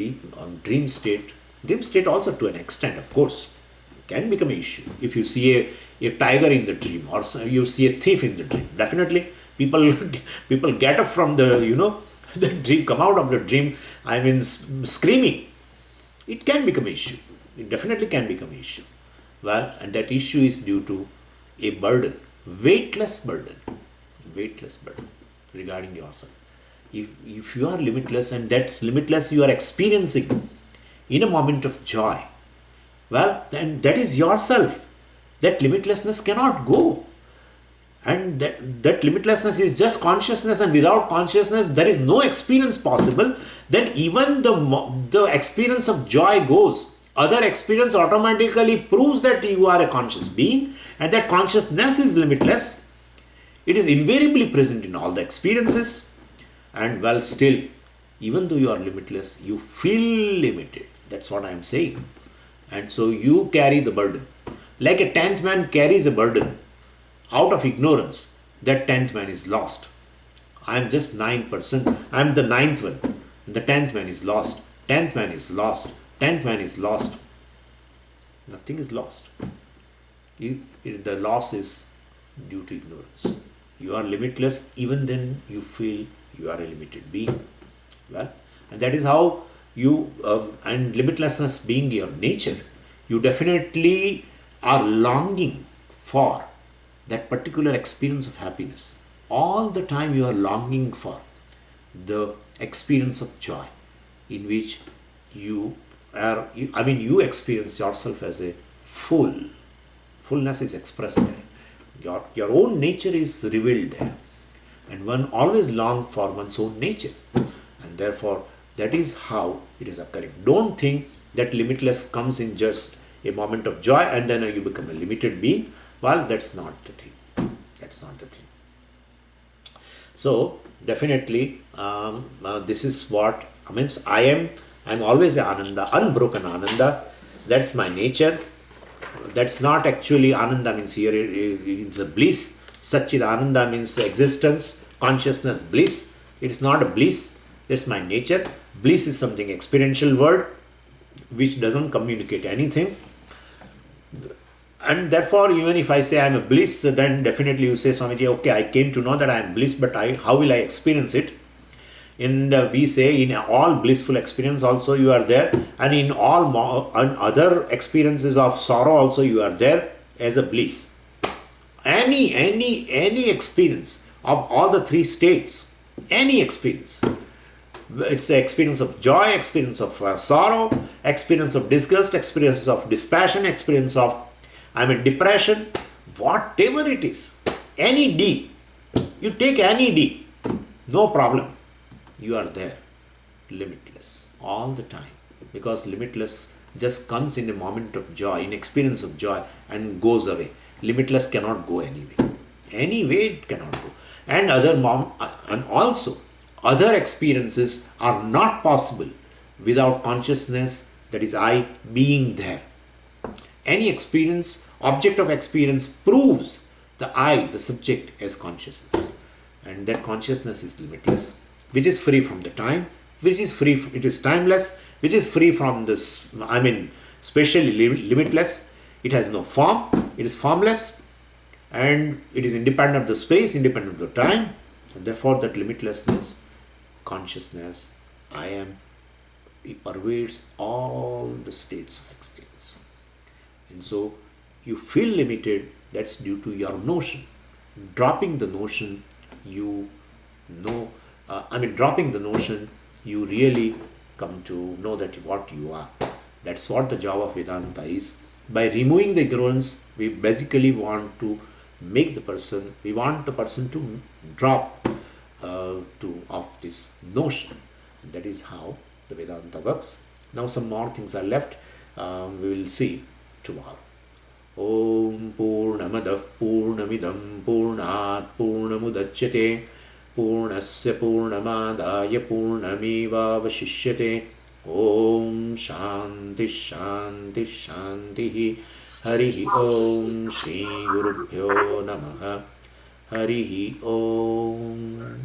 dream state also to an extent, of course, can become an issue. If you see a tiger in the dream, or you see a thief in the dream, definitely people get up from the the dream, come out of the dream, screaming. It can become an issue. It definitely can become an issue. Well, and that issue is due to a burden, weightless burden regarding yourself. If you are limitless, and that's limitless you are experiencing in a moment of joy, well, then that is yourself. That limitlessness cannot go. And that limitlessness is just consciousness, and without consciousness there is no experience possible. Then even the experience of joy goes. Other experience automatically proves that you are a conscious being, and that consciousness is limitless. It is invariably present in all the experiences. And well, still, even though you are limitless, you feel limited. That's what I am saying. And so you carry the burden. Like a 10th man carries a burden out of ignorance. That 10th man is lost. I am just 9%. I am the 9th one. And the 10th man is lost. 10th man is lost. 10th man is lost. Nothing is lost. The loss is due to ignorance. You are limitless, even then you feel you are a limited being. Well, and that is how you, and limitlessness being your nature, you definitely are longing for that particular experience of happiness. All the time you are longing for the experience of joy, in which you experience yourself as a full. Fullness is expressed there. Your own nature is revealed there. And one always longs for one's own nature. And therefore, that is how it is occurring. Don't think that limitless comes in just a moment of joy and then you become a limited being. Well, that's not the thing. That's not the thing. So, Definitely, this is what means. I'm always Ananda, unbroken Ananda. That's my nature. That's not actually Ananda means here it's a bliss. Satchid Ananda means existence, consciousness, bliss. It's not a bliss. That's my nature. Bliss is something experiential word which doesn't communicate anything. And therefore, even if I say I'm a bliss, then definitely you say, Swamiji, okay, I came to know that I am bliss, but how will I experience it? And we say in all blissful experience also you are there, and in all other experiences of sorrow also you are there as a bliss. Any experience of all the three states, any experience, it's the experience of joy, experience of sorrow, experience of disgust, experience of dispassion, experience of depression, whatever it is, any D, you take any D, no problem, you are there, limitless all the time, because limitless just comes in a moment of joy, in experience of joy, and goes away. Limitless cannot go anyway it cannot go. And and also other experiences are not possible without consciousness, that is I, being there. Any experience, object of experience, proves the I, the subject, as consciousness. And that consciousness is limitless, which is free from the time, which is free, it is timeless, which is free from this, spatially limitless. It has no form, it is formless, and it is independent of the space, independent of the time. And therefore, that limitlessness, consciousness, I am, it pervades all the states of experience. And so you feel limited, that's due to your notion. Dropping the notion, you know, dropping the notion, you really come to know that what you are. That's what the job of Vedanta is. By removing the ignorance, we basically want to make the person, we want the person to drop of this notion. And that is how the Vedanta works. Now some more things are left. We will see tomorrow. Om Purnamadah Purnamidam Purnat Purnamudachyate Purnasya Purnamadaya Purnameva Vashishyate. Om Shanti Shanti Shanti. Harihi Om Shri Gurubhyo Namaha. Harihi Om.